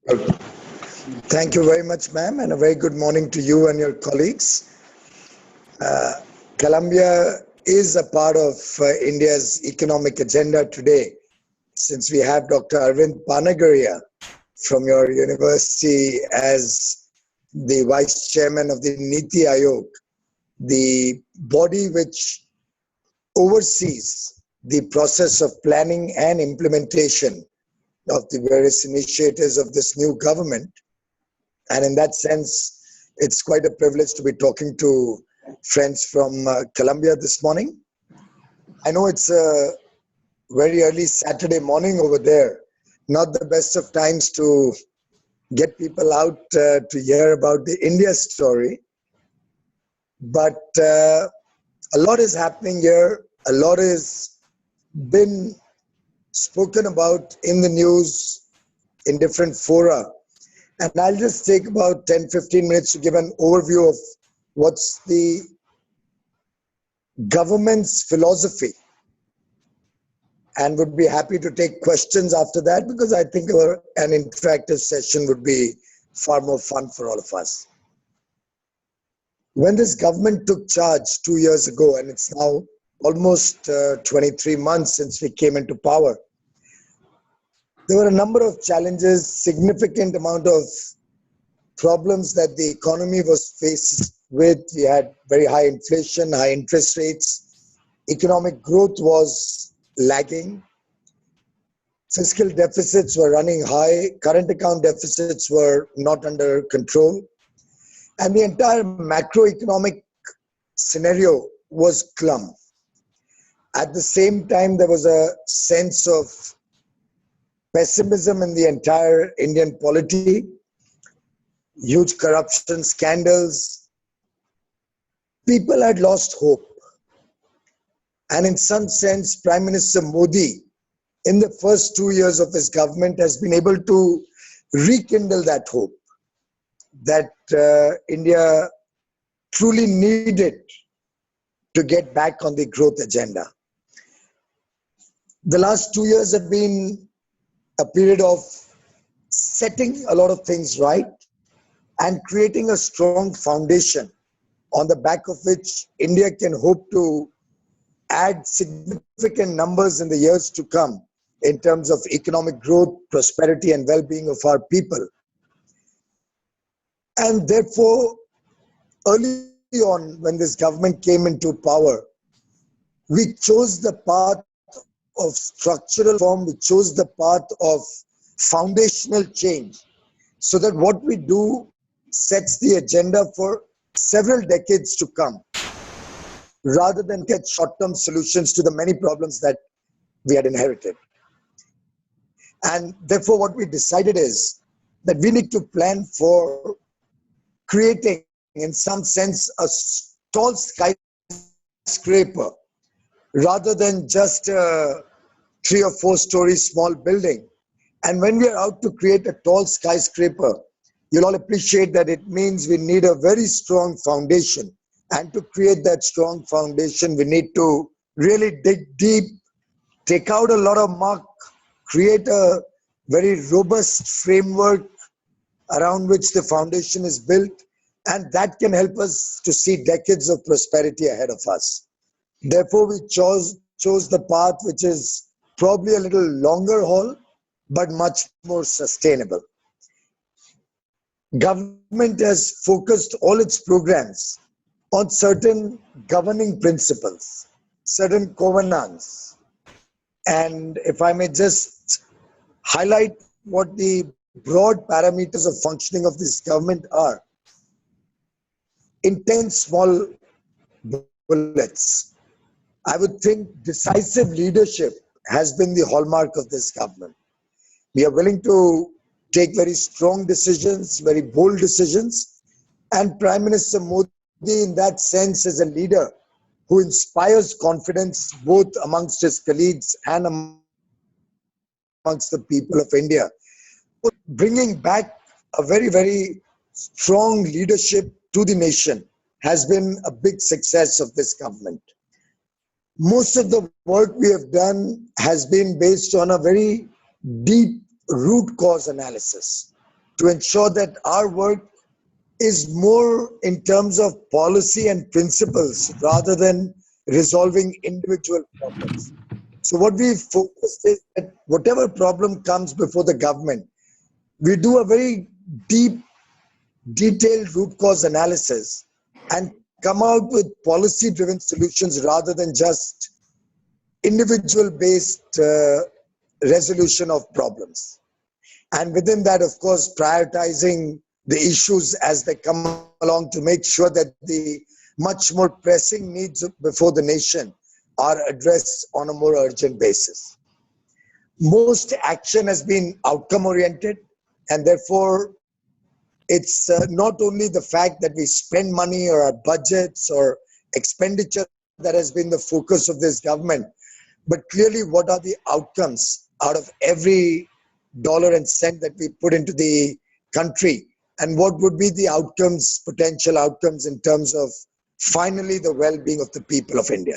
Thank you very much, ma'am, and a very good morning to you and your colleagues. Colombia is a part of India's economic agenda today, since we have Dr. Arvind Panagaria from your university as the vice chairman of the Niti Aayog, the body which oversees the process of planning and implementation of the various initiatives of this new government. And in that sense, it's quite a privilege to be talking to friends from Colombia this morning. I know it's a very early Saturday morning over there, not the best of times to get people out to hear about the India story. But a lot is happening here. A lot has been spoken about in the news in different fora. And I'll just take about 10-15 minutes to give an overview of what's the government's philosophy, and would be happy to take questions after that, because I think an interactive session would be far more fun for all of us. When this government took charge 2 years ago, and it's now almost 23 months since we came into power, there were a number of challenges, significant amount of problems that the economy was faced with. We had very high inflation, high interest rates, economic growth was lagging, fiscal deficits were running high, current account deficits were not under control, and the entire macroeconomic scenario was glum. At the same time, there was a sense of pessimism in the entire Indian polity, huge corruption scandals. People had lost hope. And in some sense, Prime Minister Modi, in the first 2 years of his government, has been able to rekindle that hope that India truly needed to get back on the growth agenda. The last 2 years have been a period of setting a lot of things right and creating a strong foundation on the back of which India can hope to add significant numbers in the years to come in terms of economic growth, prosperity, and well-being of our people. And therefore, early on, when this government came into power, we chose the path of structural reform, we chose the path of foundational change, so that what we do sets the agenda for several decades to come, rather than get short-term solutions to the many problems that we had inherited. And therefore, what we decided is that we need to plan for creating, in some sense, a tall skyscraper, rather than just a 3 or 4 story small building. And when we are out to create a tall skyscraper, you'll all appreciate that it means we need a very strong foundation. And to create that strong foundation, we need to really dig deep, take out a lot of muck, create a very robust framework around which the foundation is built, and that can help us to see decades of prosperity ahead of us. Therefore, we chose the path which is probably a little longer haul, but much more sustainable. Government has focused all its programs on certain governing principles, certain covenants. And if I may just highlight what the broad parameters of functioning of this government are, in 10 small bullets, I would think decisive leadership has been the hallmark of this government. We are willing to take very strong decisions, very bold decisions, and Prime Minister Modi, in that sense, is a leader who inspires confidence both amongst his colleagues and amongst the people of India, bringing back a very, very strong leadership to the nation has been a big success of this government. Most of the work we have done has been based on a very deep root cause analysis. to ensure that our work is more in terms of policy and principles rather than resolving individual problems. So what we focused is that whatever problem comes before the government, we do a very deep, detailed root cause analysis and come out with policy-driven solutions rather than just individual-based resolution of problems. And within that, of course, prioritizing the issues as they come along to make sure that the much more pressing needs before the nation are addressed on a more urgent basis. Most action has been outcome oriented, and therefore it's not only the fact that we spend money or our budgets or expenditure that has been the focus of this government, but clearly what are the outcomes out of every dollar and cent that we put into the country, and what would be the outcomes, potential outcomes in terms of finally the well-being of the people of India.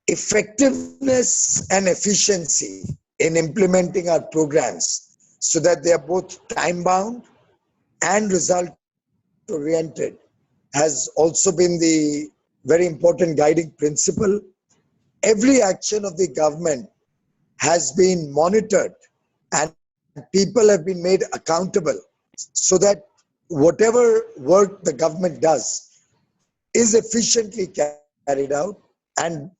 Effectiveness and efficiency in implementing our programs so that they are both time-bound and result-oriented has also been the very important guiding principle. Every action of the government has been monitored and people have been made accountable so that whatever work the government does is efficiently carried out and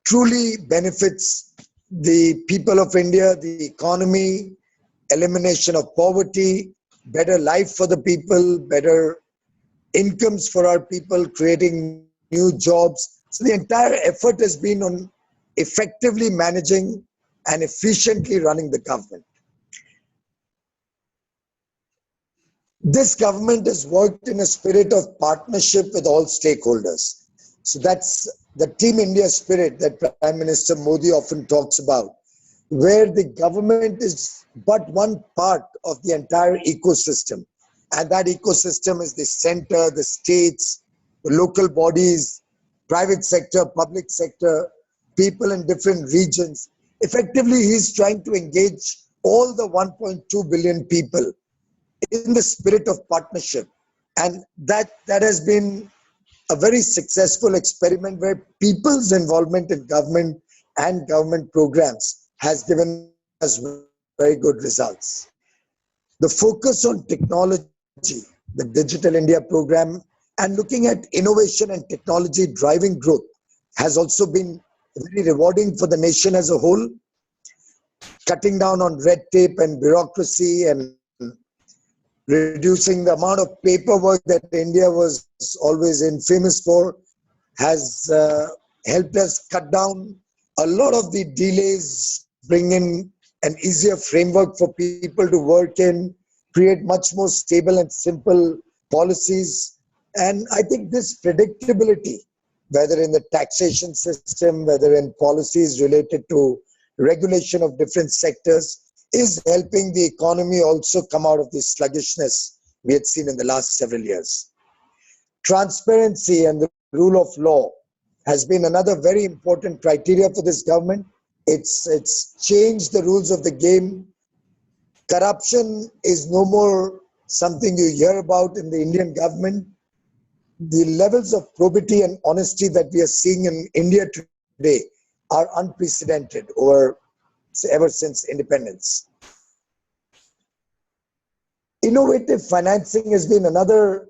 truly benefits the people of India, the economy, elimination of poverty, better life for the people, better incomes for our people, creating new jobs. So the entire effort has been on effectively managing and efficiently running the government. This government has worked in a spirit of partnership with all stakeholders. So that's the Team India spirit that Prime Minister Modi often talks about, where the government is but one part of the entire ecosystem. And that ecosystem is the center, the states, the local bodies, private sector, public sector, people in different regions. Effectively, he's trying to engage all the 1.2 billion people in the spirit of partnership. And that has been a very successful experiment where people's involvement in government and government programs has given us very good results. The focus on technology, the Digital India program, and looking at innovation and technology driving growth has also been very rewarding for the nation as a whole. Cutting down on red tape and bureaucracy and reducing the amount of paperwork that India was always infamous for has helped us cut down a lot of the delays, bring in an easier framework for people to work in, create much more stable and simple policies. And I think this predictability, whether in the taxation system, whether in policies related to regulation of different sectors, is helping the economy also come out of the sluggishness we had seen in the last several years. Transparency and the rule of law has been another very important criteria for this government. It's changed the rules of the game. Corruption is no more something you hear about in the Indian government. The levels of probity and honesty that we are seeing in India today are unprecedented ever since independence. Innovative financing has been another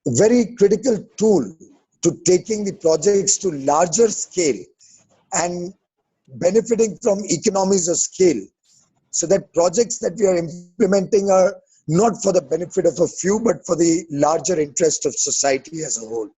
very critical tool to taking the projects to larger scale and benefiting from economies of scale, so that projects that we are implementing are not for the benefit of a few, but for the larger interest of society as a whole.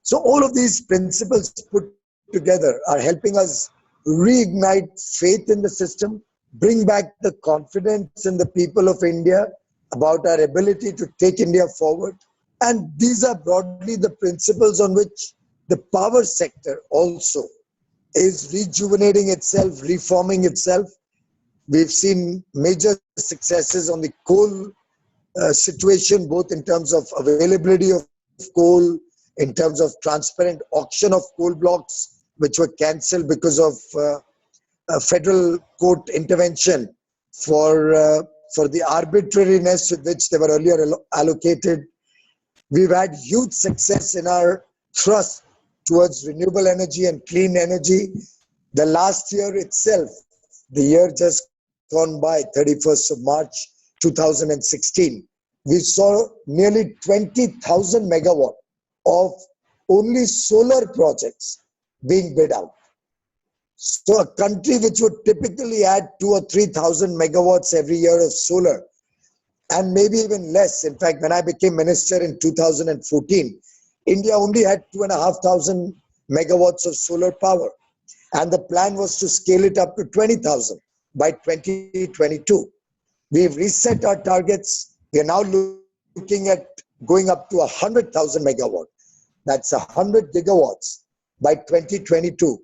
So all of these principles put together are helping us reignite faith in the system, bring back the confidence in the people of India about our ability to take India forward. And these are broadly the principles on which the power sector also is rejuvenating itself, reforming itself. We've seen major successes on the coal situation, both in terms of availability of coal, in terms of transparent auction of coal blocks, which were cancelled because of federal court intervention for the arbitrariness with which they were earlier allocated. We've had huge success in our thrust towards renewable energy and clean energy. The last year itself, the year just gone by, 31st of March 2016, we saw nearly 20,000 megawatt of only solar projects being bid out. So a country which would typically add 2,000 or 3,000 megawatts every year of solar, and maybe even less. In fact, when I became minister in 2014, India only had 2,500 megawatts of solar power. And the plan was to scale it up to 20,000 by 2022. We've reset our targets. We are now looking at going up to 100,000 megawatt. That's 100 gigawatts by 2022.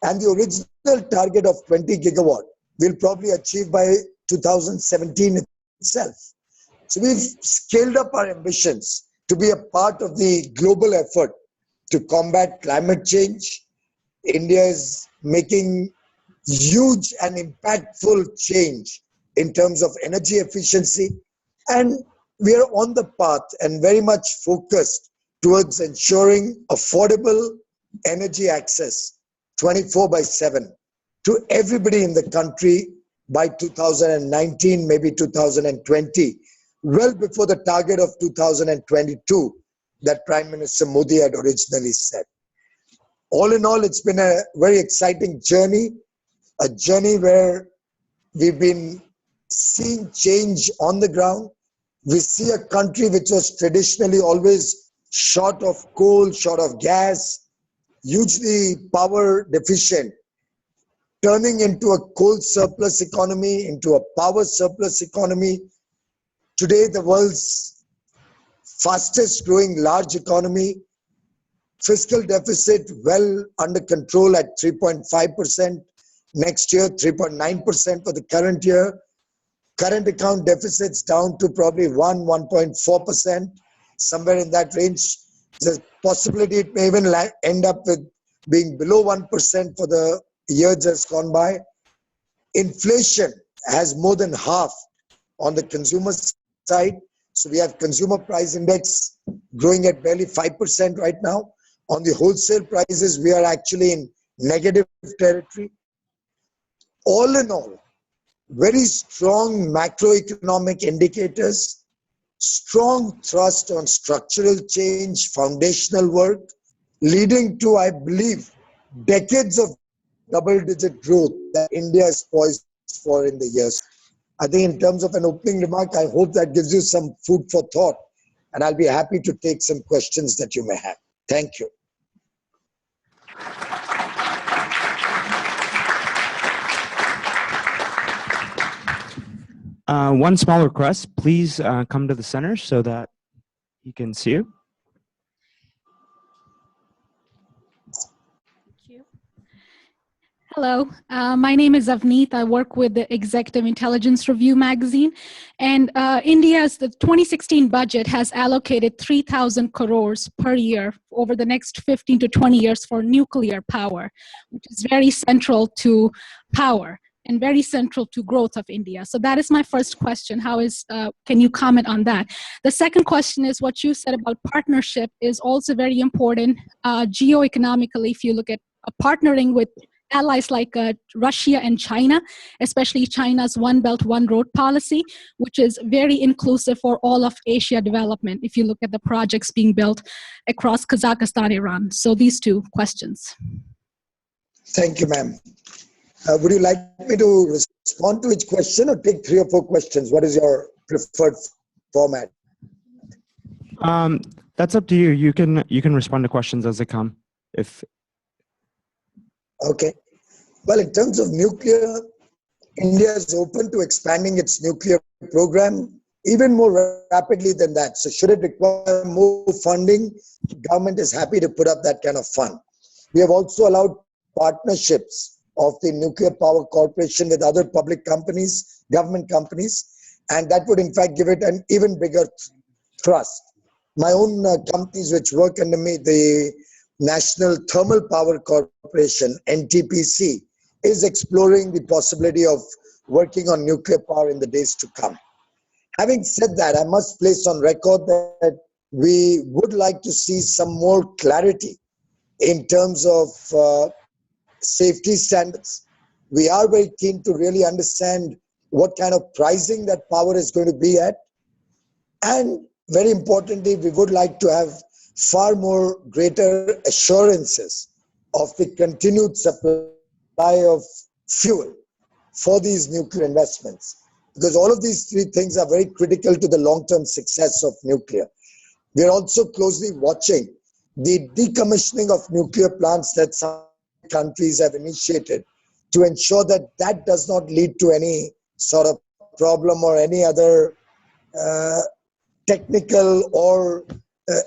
And the original target of 20 gigawatt we'll probably achieve by 2017 itself. So we've scaled up our ambitions to be a part of the global effort to combat climate change. India is making huge and impactful change in terms of energy efficiency. And we are on the path and very much focused towards ensuring affordable energy access 24/7 to everybody in the country by 2019, maybe 2020, well before the target of 2022 that Prime Minister Modi had originally set. All in all, it's been a very exciting journey, a journey where we've been seeing change on the ground. We see a country which was traditionally always short of coal, short of gas, hugely power deficient, turning into a coal surplus economy, into a power surplus economy. Today, the world's fastest growing large economy, fiscal deficit well under control at 3.5%, next year 3.9% for the current year, current account deficits down to probably 1.4%, somewhere in that range. There's a possibility it may even end up with being below 1% for the year just gone by. Inflation has more than half on the consumer side. So we have consumer price index growing at barely 5% right now. On the wholesale prices, we are actually in negative territory. All in all, very strong macroeconomic indicators, strong thrust on structural change, foundational work, leading to, I believe, decades of double-digit growth that India is poised for in the years. I think in terms of an opening remark, I hope that gives you some food for thought, and I'll be happy to take some questions that you may have. Thank you. One small request, please come to the center so that he can see you. Thank you. Hello, my name is Avneet. I work with the Executive Intelligence Review magazine, and India's the 2016 budget has allocated 3,000 crores per year over the next 15 to 20 years for nuclear power, which is very central to power and very central to growth of India. So that is my first question. Can you comment on that? The second question is what you said about partnership is also very important geoeconomically. If you look at partnering with allies like Russia and China, especially China's One Belt, One Road policy, which is very inclusive for all of Asia development, if you look at the projects being built across Kazakhstan, Iran. So these two questions. Thank you, ma'am. Would you like me to respond to each question or take 3 or 4 questions? What is your preferred format? That's up to you. You can respond to questions as they come. Okay. Well, in terms of nuclear, India is open to expanding its nuclear program even more rapidly than that. So should it require more funding, government is happy to put up that kind of fund. We have also allowed partnerships of the Nuclear Power Corporation with other public companies, government companies, and that would in fact give it an even bigger thrust. My own companies which work under me, the National Thermal Power Corporation, NTPC, is exploring the possibility of working on nuclear power in the days to come. Having said that, I must place on record that we would like to see some more clarity in terms of safety standards. We are very keen to really understand what kind of pricing that power is going to be at. And very importantly, we would like to have far more greater assurances of the continued supply of fuel for these nuclear investments. Because all of these three things are very critical to the long-term success of nuclear. We are also closely watching the decommissioning of nuclear plants that some countries have initiated to ensure that that does not lead to any sort of problem or any other technical or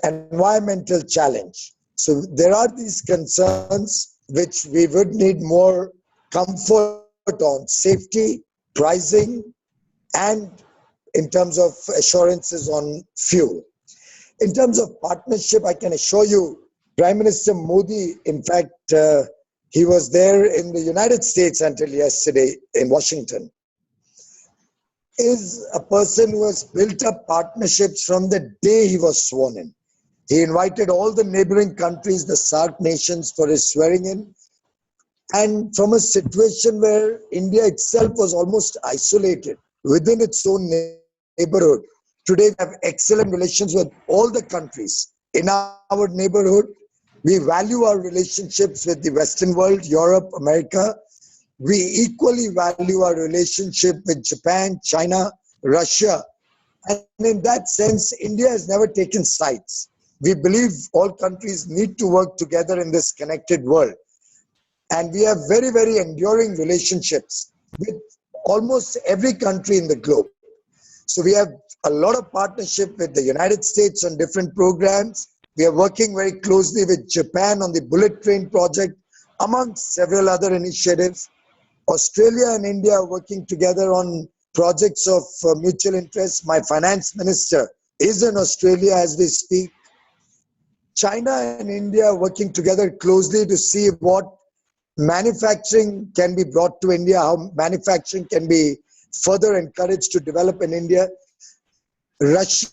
environmental challenge. So there are these concerns which we would need more comfort on: safety, pricing, and in terms of assurances on fuel. In terms of partnership, I can assure you, Prime Minister Modi, in fact, he was there in the United States until yesterday in Washington, is a person who has built up partnerships from the day he was sworn in. He invited all the neighboring countries, the SAARC nations, for his swearing in. And from a situation where India itself was almost isolated within its own neighborhood, today we have excellent relations with all the countries in our neighborhood. We value our relationships with the Western world, Europe, America. We equally value our relationship with Japan, China, Russia. And in that sense, India has never taken sides. We believe all countries need to work together in this connected world. And we have very, very enduring relationships with almost every country in the globe. So we have a lot of partnership with the United States on different programs. We are working very closely with Japan on the bullet train project, amongst several other initiatives. Australia and India are working together on projects of mutual interest. My finance minister is in Australia as we speak. China and India are working together closely to see what manufacturing can be brought to India, how manufacturing can be further encouraged to develop in India. Russia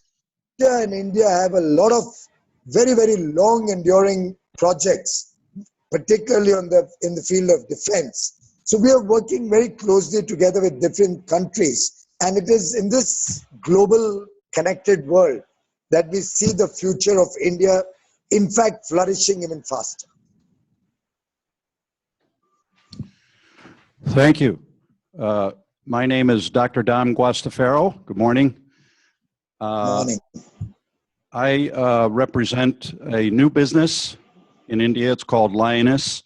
and India have a lot of very, very long enduring projects, particularly in the field of defense. So we are working very closely together with different countries. And it is in this global connected world that we see the future of India, in fact, flourishing even faster. Thank you. My name is Dr. Dom Guastafaro. Good morning. Morning. I represent a new business in India. It's called Lioness.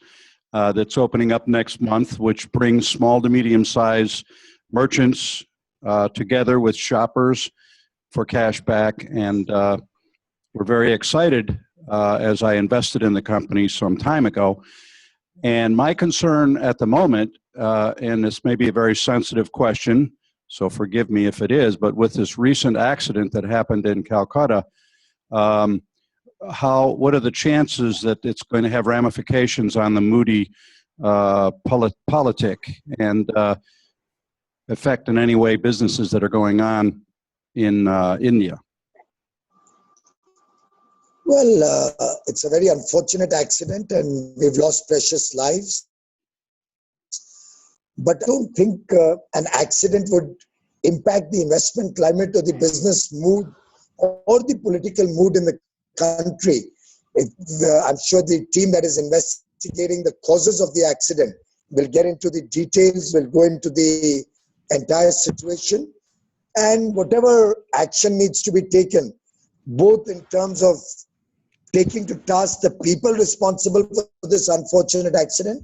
That's opening up next month, which brings small to medium-sized merchants together with shoppers for cash back. And we're very excited as I invested in the company some time ago. And my concern at the moment, and this may be a very sensitive question, so forgive me if it is, but with this recent accident that happened in Calcutta, what are the chances that it's going to have ramifications on the Moody politic and affect in any way businesses that are going on in India? Well, it's a very unfortunate accident and we've lost precious lives. But I don't think an accident would impact the investment climate or the business mood or the political mood in the country. I'm sure the team that is investigating the causes of the accident will get into the details, will go into the entire situation, and whatever action needs to be taken, both in terms of taking to task the people responsible for this unfortunate accident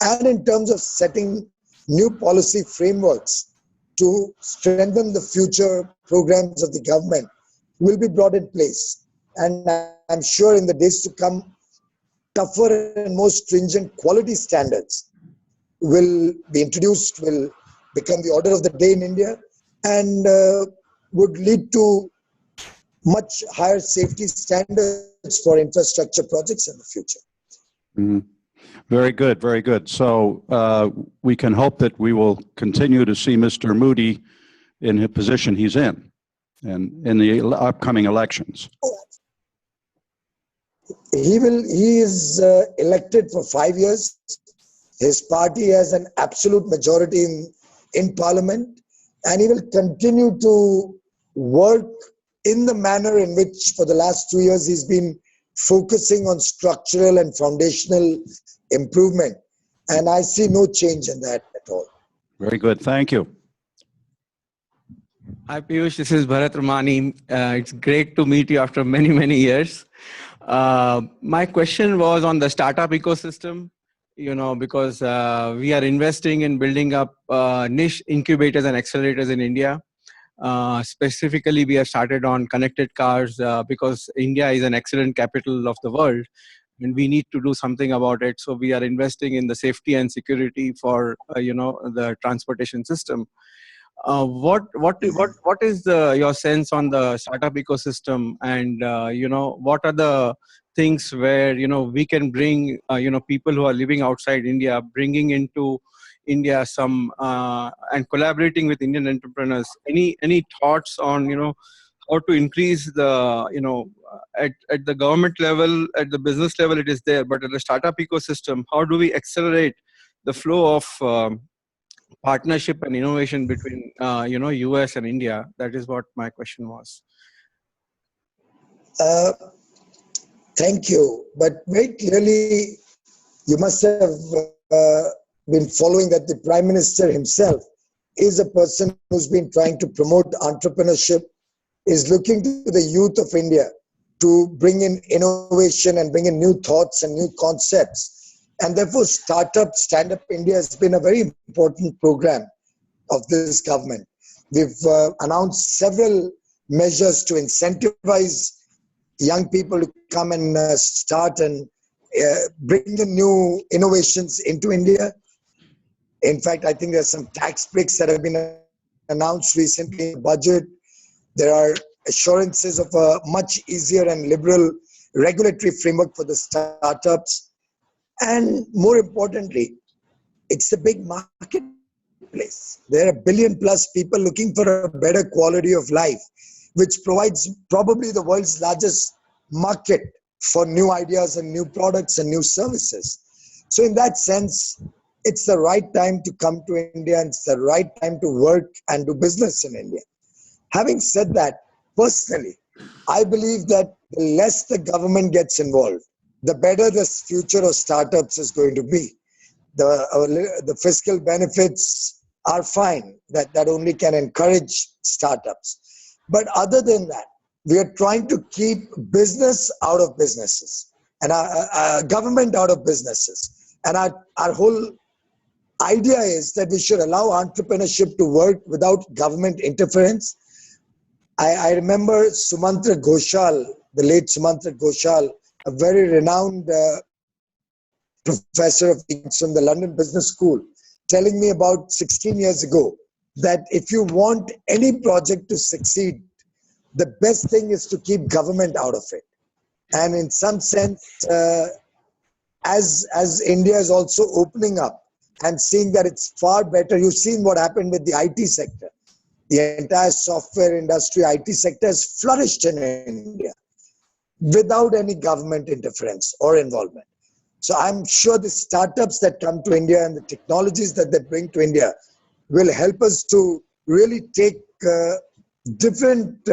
and in terms of setting new policy frameworks to strengthen the future programs of the government, will be brought in place. And I'm sure in the days to come, tougher and more stringent quality standards will be introduced, will become the order of the day in India, and would lead to much higher safety standards for infrastructure projects in the future. Mm-hmm. Very good, very good. So we can hope that we will continue to see Mr. Moody in the position he's in and in the upcoming elections. He is elected for 5 years. His party has an absolute majority in parliament, and he will continue to work in the manner in which for the last 2 years he's been focusing on structural and foundational improvement. And I see no change in that at all. Very good. Thank you. Hi, Piyush. This is Bharat Ramani. It's great to meet you after many, many years. My question was on the startup ecosystem, because we are investing in building up niche incubators and accelerators in India. Specifically, we have started on connected cars because India is an accident capital of the world, and we need to do something about it. So we are investing in the safety and security for the transportation system. What is your sense on the startup ecosystem, and what are the things where we can bring people who are living outside India, bringing into India some and collaborating with Indian entrepreneurs? Any thoughts on how to increase the at the government level, at the business level it is there, but at the startup ecosystem, how do we accelerate the flow of partnership and innovation between US and India? That is what my question was. Thank you. But very clearly, you must have been following that the Prime Minister himself is a person who's been trying to promote entrepreneurship, is looking to the youth of India to bring in innovation and bring in new thoughts and new concepts. And therefore, Startup Stand Up India has been a very important program of this government. We've announced several measures to incentivize young people to come and start and bring the new innovations into India. In fact, I think there's some tax breaks that have been announced recently in the budget. There are assurances of a much easier and liberal regulatory framework for the startups. And more importantly, it's a big marketplace. There are 1 billion plus people looking for a better quality of life, which provides probably the world's largest market for new ideas and new products and new services. So in that sense, it's the right time to come to India, and it's the right time to work and do business in India. Having said that, personally, I believe that the less the government gets involved, the better the future of startups is going to be. The fiscal benefits are fine, that only can encourage startups. But other than that, we are trying to keep business out of businesses and our government out of businesses. And our whole idea is that we should allow entrepreneurship to work without government interference. I remember Sumantra Ghoshal, the late Sumantra Ghoshal, a very renowned professor of economics from the London Business School, telling me about 16 years ago that if you want any project to succeed, the best thing is to keep government out of it. And in some sense, as India is also opening up and seeing that it's far better, you've seen what happened with the IT sector. The entire software industry, IT sector has flourished in India without any government interference or involvement. So I'm sure the startups that come to India and the technologies that they bring to India will help us to really take different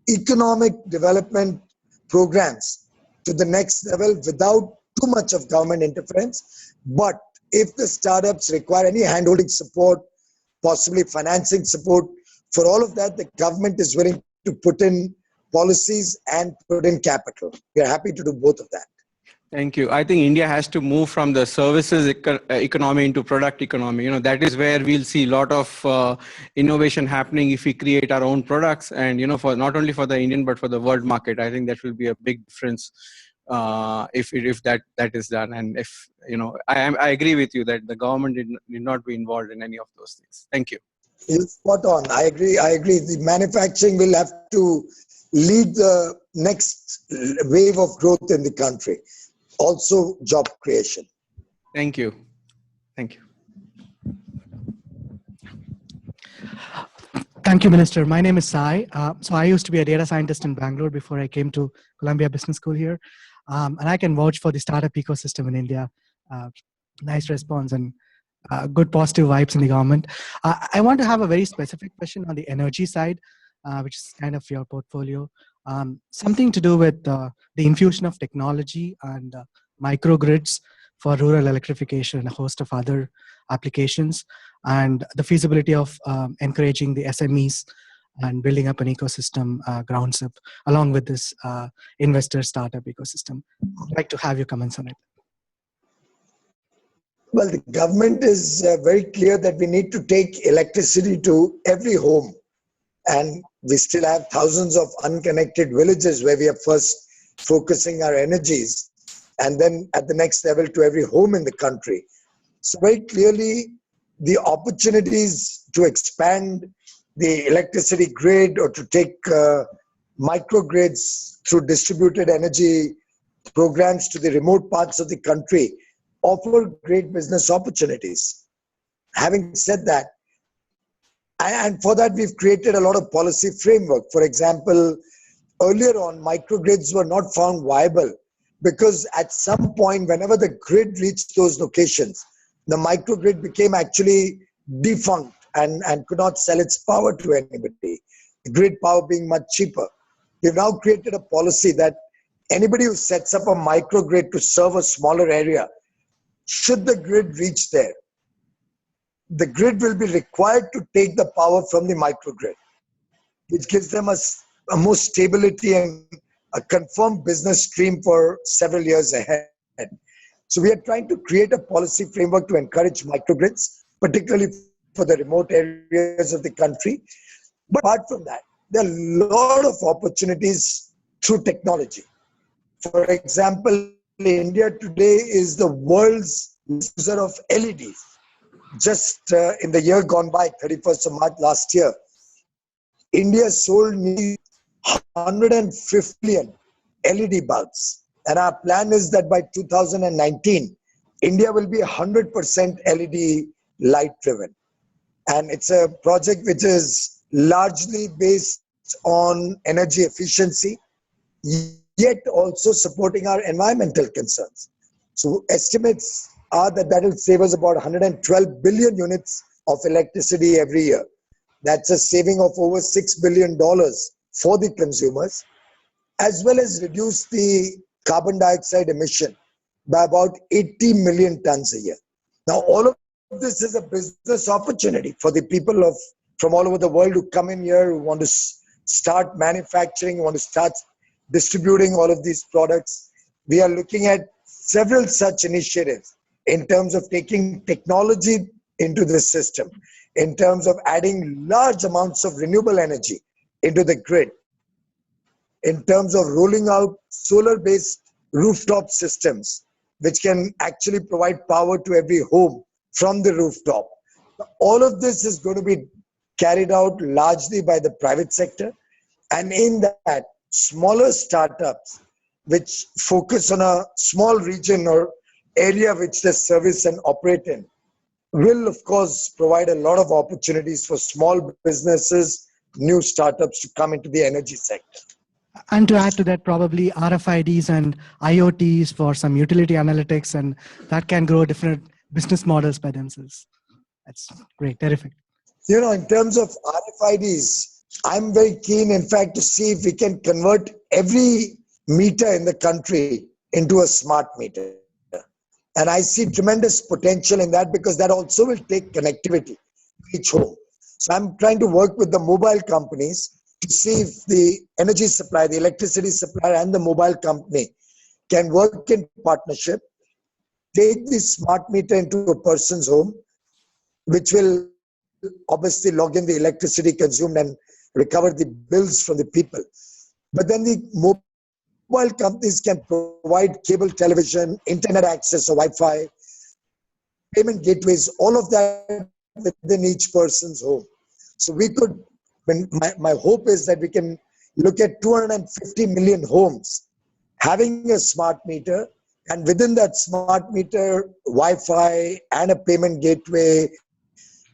economic development programs to the next level without too much of government interference. But if the startups require any handholding support, possibly financing support, for all of that, the government is willing to put in policies and put in capital. We are happy to do both of that. Thank you. I think India has to move from the services economy into product economy. That is where we'll see a lot of innovation happening if we create our own products, and for not only for the Indian but for the world market. I think that will be a big difference if that is done. And if I agree with you that the government did not be involved in any of those things. Thank you. You're spot on. I agree. The manufacturing will have to lead the next wave of growth in the country. Also job creation. Thank you. Thank you. Thank you, Minister. My name is Sai. So I used to be a data scientist in Bangalore before I came to Columbia Business School here. And I can vouch for the startup ecosystem in India. Nice response and good positive vibes in the government. I want to have a very specific question on the energy side, which is kind of your portfolio. Something to do with the infusion of technology and microgrids for rural electrification and a host of other applications, and the feasibility of encouraging the SMEs and building up an ecosystem grounds up along with this investor startup ecosystem. I'd like to have your comments on it. Well, the government is very clear that we need to take electricity to every home. And we still have thousands of unconnected villages where we are first focusing our energies, and then at the next level to every home in the country. So very clearly, the opportunities to expand the electricity grid or to take microgrids through distributed energy programs to the remote parts of the country offer great business opportunities. Having said that, and for that we've created a lot of policy framework. For example, earlier on, microgrids were not found viable because at some point, whenever the grid reached those locations, the microgrid became actually defunct and could not sell its power to anybody, the grid power being much cheaper. We've now created a policy that anybody who sets up a microgrid to serve a smaller area, should the grid reach there, the grid will be required to take the power from the microgrid, which gives them a more stability and a confirmed business stream for several years ahead. So we are trying to create a policy framework to encourage microgrids, particularly for the remote areas of the country. But apart from that, there are a lot of opportunities through technology. For example, India today is the world's user of LEDs. Just in the year gone by, 31st of March last year, India sold nearly 150 million LED bulbs. And our plan is that by 2019, India will be 100% LED light driven. And it's a project which is largely based on energy efficiency, yet also supporting our environmental concerns. So estimates are that will save us about 112 billion units of electricity every year. That's a saving of over $6 billion for the consumers, as well as reduce the carbon dioxide emission by about 80 million tons a year. Now, all of this is a business opportunity for the people from all over the world who come in here, who want to start manufacturing, want to start distributing all of these products. We are looking at several such initiatives in terms of taking technology into the system, in terms of adding large amounts of renewable energy into the grid, in terms of rolling out solar-based rooftop systems, which can actually provide power to every home from the rooftop. All of this is going to be carried out largely by the private sector. And in that, smaller startups, which focus on a small region or area which they service and operate in, will of course provide a lot of opportunities for small businesses, new startups to come into the energy sector. And to add to that, probably RFIDs and IoTs for some utility analytics, and that can grow different business models by themselves. That's great, terrific. You know, in terms of RFIDs, I'm very keen, in fact, to see if we can convert every meter in the country into a smart meter. And I see tremendous potential in that because that also will take connectivity to each home. So I'm trying to work with the mobile companies to see if the energy supply, the electricity supplier and the mobile company can work in partnership, take the smart meter into a person's home, which will obviously log in the electricity consumed and recover the bills from the people. But then the mobile companies can provide cable television, internet access or Wi-Fi, payment gateways, all of that within each person's home. So we could, my hope is that we can look at 250 million homes having a smart meter And within that smart meter, Wi-Fi and a payment gateway,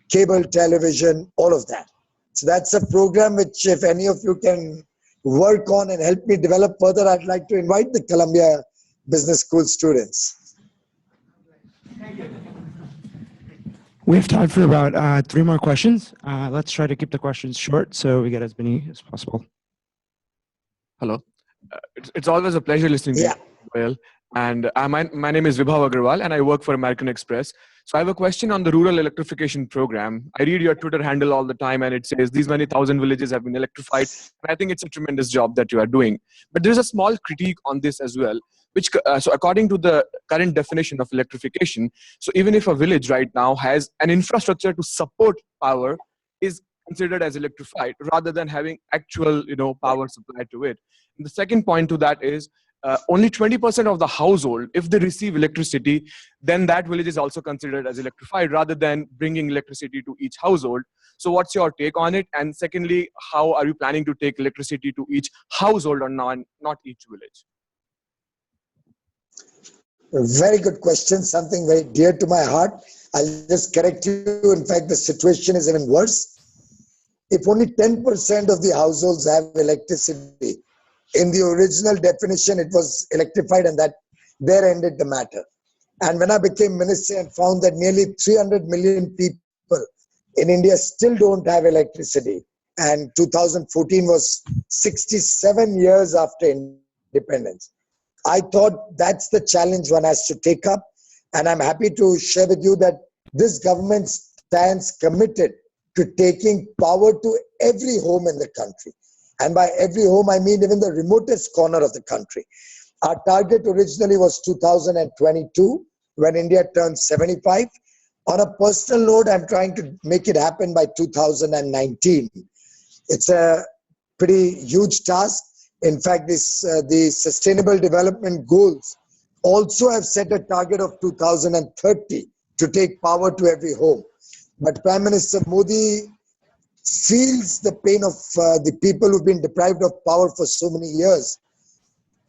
cable television, all of that. So that's a program which if any of you can work on and help me develop further, I'd like to invite the Columbia Business School students. We have time for about 3 more questions. Let's try to keep the questions short so we get as many as possible. Hello. It's always a pleasure listening to Yeah. you, Well. And my name is Vibhav Agarwal, and I work for American Express. So I have a question on the rural electrification program. I read your Twitter handle all the time, and it says these many thousand villages have been electrified. And I think it's a tremendous job that you are doing. But there's a small critique on this as well, which so according to the current definition of electrification, so even if a village right now has an infrastructure to support power, is considered as electrified rather than having actual power supply to it. And the second point to that is only 20% of the household, if they receive electricity, then that village is also considered as electrified rather than bringing electricity to each household. So what's your take on it? And secondly, how are you planning to take electricity to each household or not each village? A very good question, something very dear to my heart. I'll just correct you. In fact, the situation is even worse. If only 10% of the households have electricity, in the original definition, it was electrified, and that there ended the matter. And when I became minister and found that nearly 300 million people in India still don't have electricity, and 2014 was 67 years after independence, I thought that's the challenge one has to take up. And I'm happy to share with you that this government stands committed to taking power to every home in the country. And by every home, I mean even the remotest corner of the country. Our target originally was 2022, when India turned 75. On a personal note, I'm trying to make it happen by 2019. It's a pretty huge task. In fact, the Sustainable Development Goals also have set a target of 2030 to take power to every home. But Prime Minister Modi feels the pain of the people who've been deprived of power for so many years.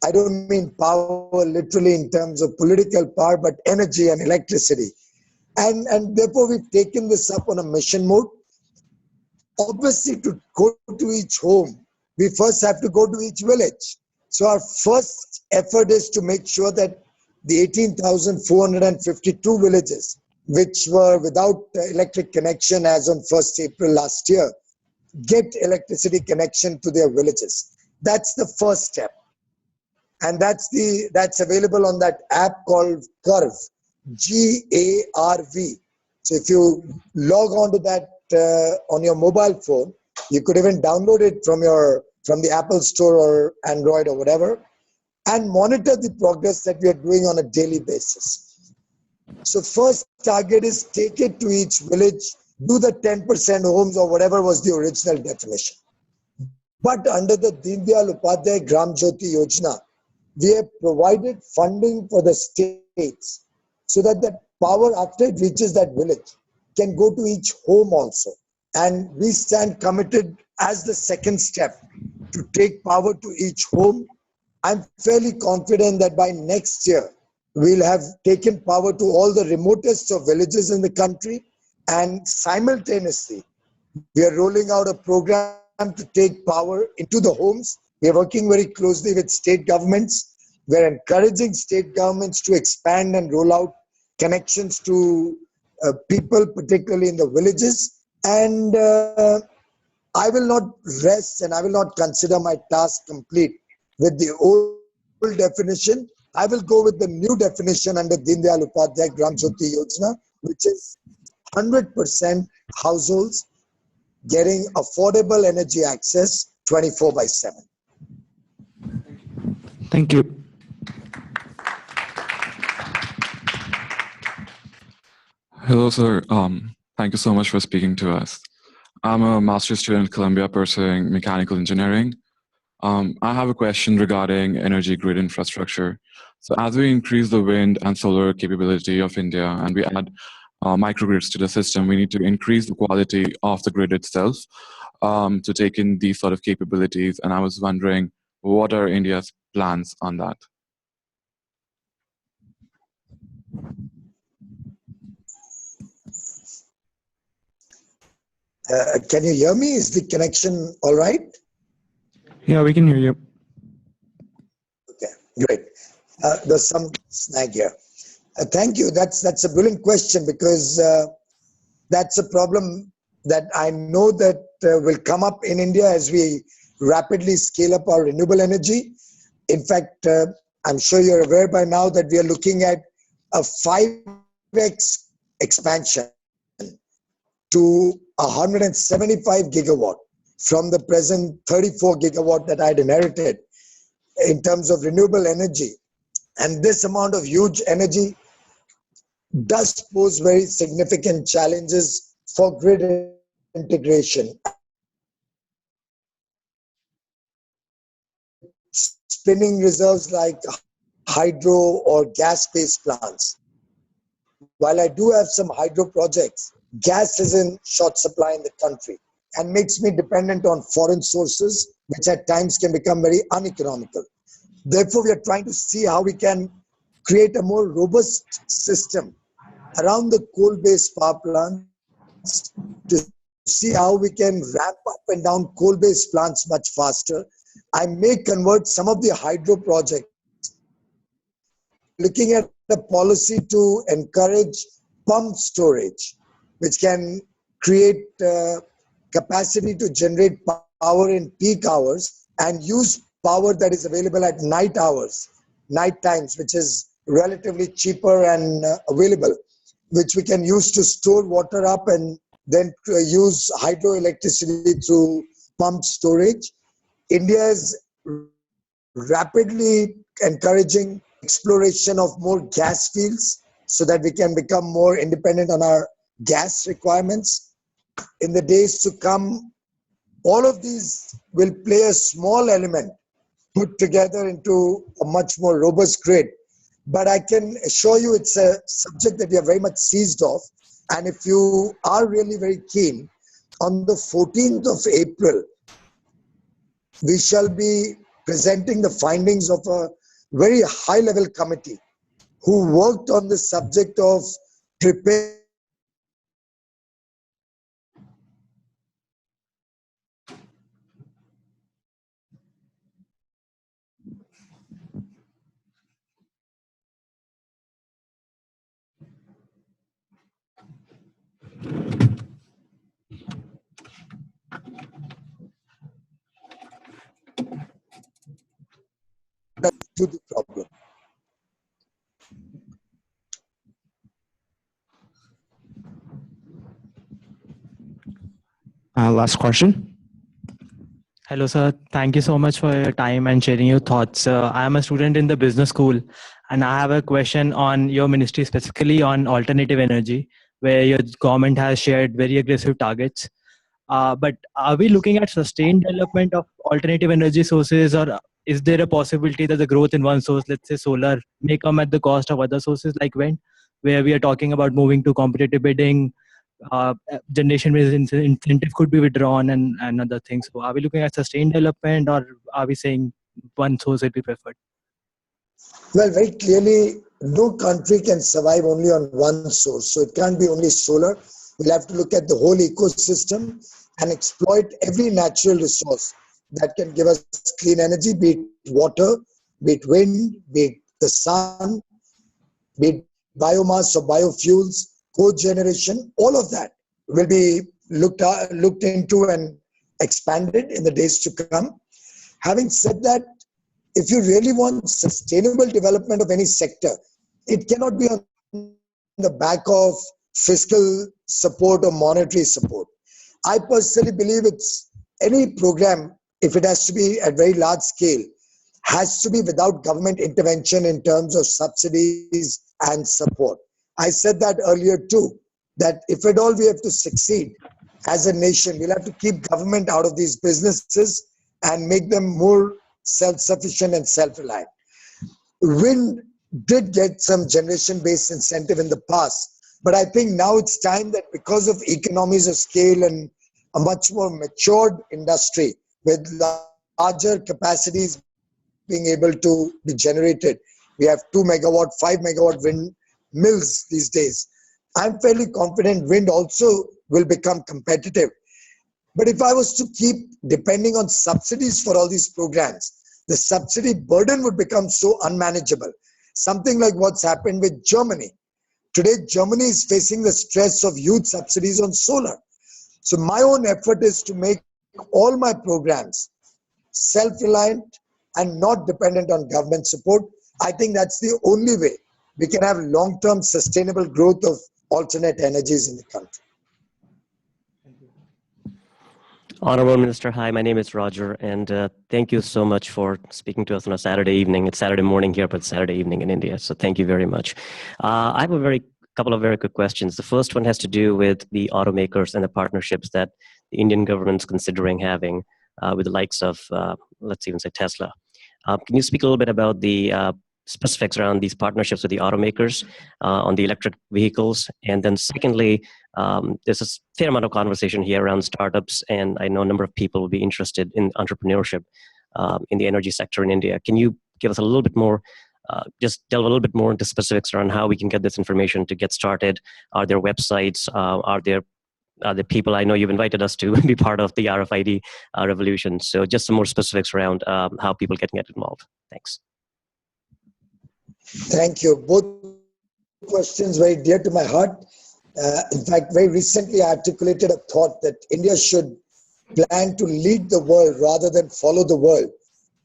I don't mean power literally in terms of political power, but energy and electricity. And therefore, we've taken this up on a mission mode. Obviously, to go to each home, we first have to go to each village. So our first effort is to make sure that the 18,452 villages, which were without electric connection as on 1st April last year, get electricity connection to their villages. That's the first step. And that's available on that app called Garv, Garv. So if you log on to that on your mobile phone, you could even download it from the Apple Store or Android or whatever, and monitor the progress that we are doing on a daily basis. So first target is take it to each village, do the 10% homes or whatever was the original definition. But under the Deen Dayal Upadhyay Gram Jyoti Yojana, we have provided funding for the states so that the power, after it reaches that village, can go to each home also. And we stand committed as the second step to take power to each home. I'm fairly confident that by next year, we'll have taken power to all the remotest of villages in the country. And simultaneously, we are rolling out a program to take power into the homes. We are working very closely with state governments. We're encouraging state governments to expand and roll out connections to people, particularly in the villages. And I will not rest and I will not consider my task complete with the old definition. I will go with the new definition under Deen Dayal Upadhyay Gram Jyoti Yojana, which is 100% households getting affordable energy access 24/7. Thank you. Hello, sir. Thank you so much for speaking to us. I'm a master's student at Columbia pursuing mechanical engineering. I have a question regarding energy grid infrastructure. So as we increase the wind and solar capability of India and we add microgrids to the system, we need to increase the quality of the grid itself to take in these sort of capabilities. And I was wondering, what are India's plans on that? Can you hear me? Is the connection all right? Yeah, we can hear you. Okay, great. There's some snag here. Thank you. That's a brilliant question because that's a problem that I know that will come up in India as we rapidly scale up our renewable energy. In fact, I'm sure you're aware by now that we are looking at a 5x expansion to 175 gigawatt from the present 34 gigawatt that I'd inherited in terms of renewable energy. And this amount of huge energy does pose very significant challenges for grid integration. Spinning reserves like hydro or gas-based plants. While I do have some hydro projects, gas is in short supply in the country and makes me dependent on foreign sources, which at times can become very uneconomical. Therefore, we are trying to see how we can create a more robust system around the coal-based power plants to see how we can ramp up and down coal-based plants much faster. I may convert some of the hydro projects, looking at a policy to encourage pump storage, which can create capacity to generate power in peak hours and use power that is available at night hours, night times, which is relatively cheaper and available, which we can use to store water up and then use hydroelectricity through pump storage. India is rapidly encouraging exploration of more gas fields so that we can become more independent on our gas requirements. In the days to come, all of these will play a small element put together into a much more robust grid. But I can assure you it's a subject that we are very much seized of. And if you are really very keen, on the 14th of April, we shall be presenting the findings of a very high-level committee who worked on the subject of preparing to the problem. Last question. Hello, sir. Thank you so much for your time and sharing your thoughts. I am a student in the business school, and I have a question on your ministry, specifically on alternative energy, where your government has shared very aggressive targets. But are we looking at sustained development of alternative energy sources, or is there a possibility that the growth in one source, let's say solar, may come at the cost of other sources like wind, where we are talking about moving to competitive bidding, generation-based incentive could be withdrawn and other things. So are we looking at sustained development, or are we saying one source will be preferred? Well, very clearly, no country can survive only on one source. So it can't be only solar. We'll have to look at the whole ecosystem and exploit every natural resource that can give us clean energy, be it water, be it wind, be it the sun, be it biomass or biofuels, cogeneration. All of that will be looked into and expanded in the days to come. Having said that, if you really want sustainable development of any sector, it cannot be on the back of fiscal support or monetary support. I personally believe it's any program, if it has to be at very large scale, has to be without government intervention in terms of subsidies and support. I said that earlier too, that if at all we have to succeed as a nation, we'll have to keep government out of these businesses and make them more self-sufficient and self-reliant. Wind did get some generation-based incentive in the past, but I think now it's time that because of economies of scale and a much more matured industry with larger capacities being able to be generated, we have 2 megawatt, 5 megawatt wind mills these days. I'm fairly confident wind also will become competitive. But if I was to keep depending on subsidies for all these programs, the subsidy burden would become so unmanageable. Something like what's happened with Germany. Today, Germany is facing the stress of huge subsidies on solar. So my own effort is to make all my programs self-reliant and not dependent on government support. I think that's the only way we can have long-term sustainable growth of alternate energies in the country. Honorable Minister, hi, my name is Roger, and thank you so much for speaking to us on a Saturday evening. It's Saturday morning here, but Saturday evening in India, so thank you very much. I have a couple of very quick questions. The first one has to do with the automakers and the partnerships that the Indian government's considering having with the likes of, let's even say Tesla. Can you speak a little bit about the specifics around these partnerships with the automakers on the electric vehicles? And then secondly, there's a fair amount of conversation here around startups, and I know a number of people will be interested in entrepreneurship in the energy sector in India. Can you give us a little bit more, just delve a little bit more into specifics around how we can get this information to get started? Are there websites? Are there people? I know you've invited us to be part of the RFID revolution. So just some more specifics around how people can get involved. Thanks. Thank you. Both questions very dear to my heart. In fact, very recently I articulated a thought that India should plan to lead the world rather than follow the world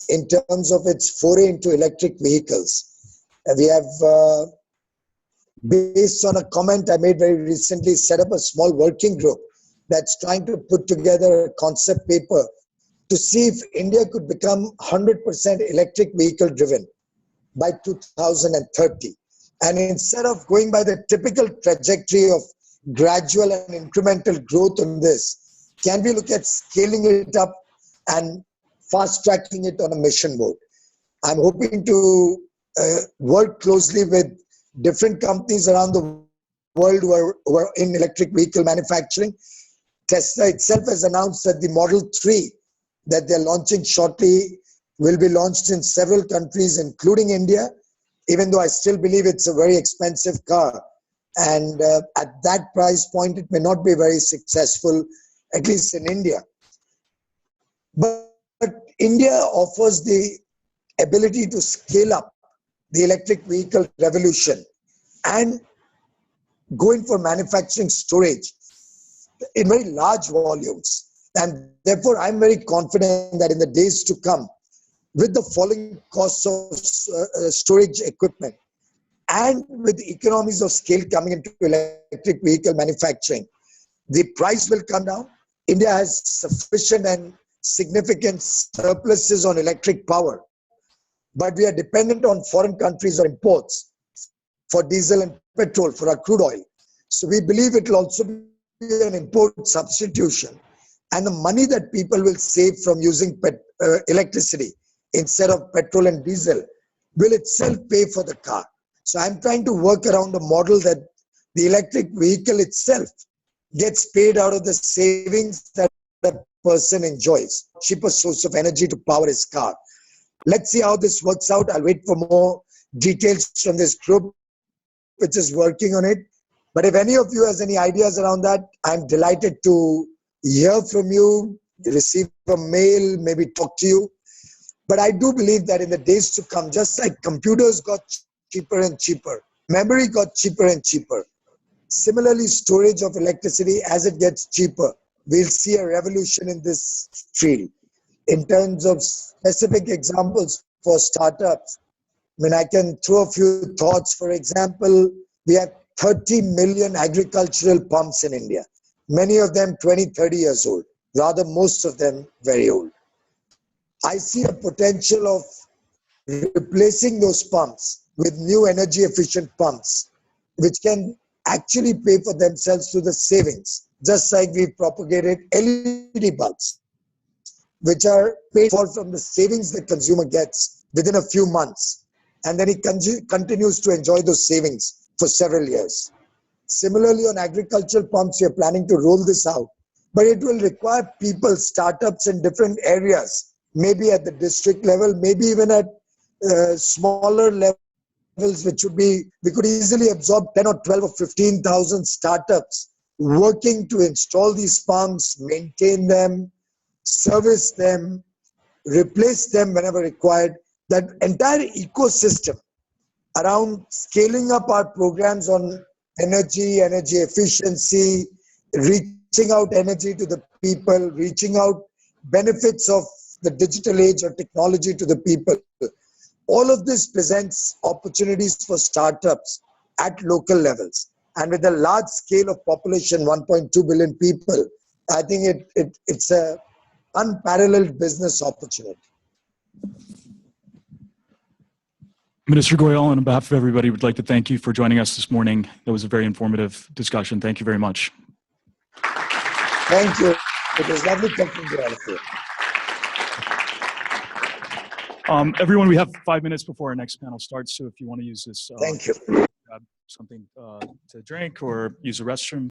in terms of its foray into electric vehicles. We have, based on a comment I made very recently, set up a small working group that's trying to put together a concept paper to see if India could become 100% electric vehicle driven by 2030. And instead of going by the typical trajectory of gradual and incremental growth on this, can we look at scaling it up and fast tracking it on a mission mode? I'm hoping to work closely with different companies around the world who are in electric vehicle manufacturing. Tesla itself has announced that the Model 3 that they're launching shortly will be launched in several countries, including India, even though I still believe it's a very expensive car. And at that price point, it may not be very successful, at least in India. But India offers the ability to scale up the electric vehicle revolution and going for manufacturing storage in very large volumes. And therefore, I'm very confident that in the days to come, with the falling costs of storage equipment and with economies of scale coming into electric vehicle manufacturing, the price will come down. India has sufficient and significant surpluses on electric power, but we are dependent on foreign countries or imports for diesel and petrol, for our crude oil. So we believe it will also be an import substitution. And the money that people will save from using electricity instead of petrol and diesel will itself pay for the car. So I'm trying to work around a model that the electric vehicle itself gets paid out of the savings that a person enjoys. Cheaper source of energy to power his car. Let's see how this works out. I'll wait for more details from this group, which is working on it. But if any of you has any ideas around that, I'm delighted to hear from you, receive a mail, maybe talk to you. But I do believe that in the days to come, just like computers got cheaper and cheaper, memory got cheaper and cheaper. Similarly, storage of electricity, as it gets cheaper, we'll see a revolution in this field. In terms of specific examples for startups, I mean, I can throw a few thoughts. For example, we have 30 million agricultural pumps in India, many of them 20, 30 years old, rather most of them very old. I see a potential of replacing those pumps with new energy efficient pumps, which can actually pay for themselves through the savings, just like we propagated LED bulbs, which are paid for from the savings the consumer gets within a few months. And then he continues to enjoy those savings for several years. Similarly, on agricultural pumps, we are planning to roll this out, but it will require people, startups in different areas, maybe at the district level, maybe even at smaller levels, which would be, we could easily absorb 10 or 12 or 15,000 startups working to install these pumps, maintain them, service them, replace them whenever required. That entire ecosystem around scaling up our programs on energy, energy efficiency, reaching out energy to the people, reaching out benefits of the digital age or technology to the people. All of this presents opportunities for startups at local levels. And with a large scale of population, 1.2 billion people, I think it's a unparalleled business opportunity. Minister Goyal, on behalf of everybody, would like to thank you for joining us this morning. That was a very informative discussion. Thank you very much. Thank you. It was lovely talking to all of you. Everyone, we have 5 minutes before our next panel starts, so if you want to use this, Thank you. grab something to drink or use the restroom.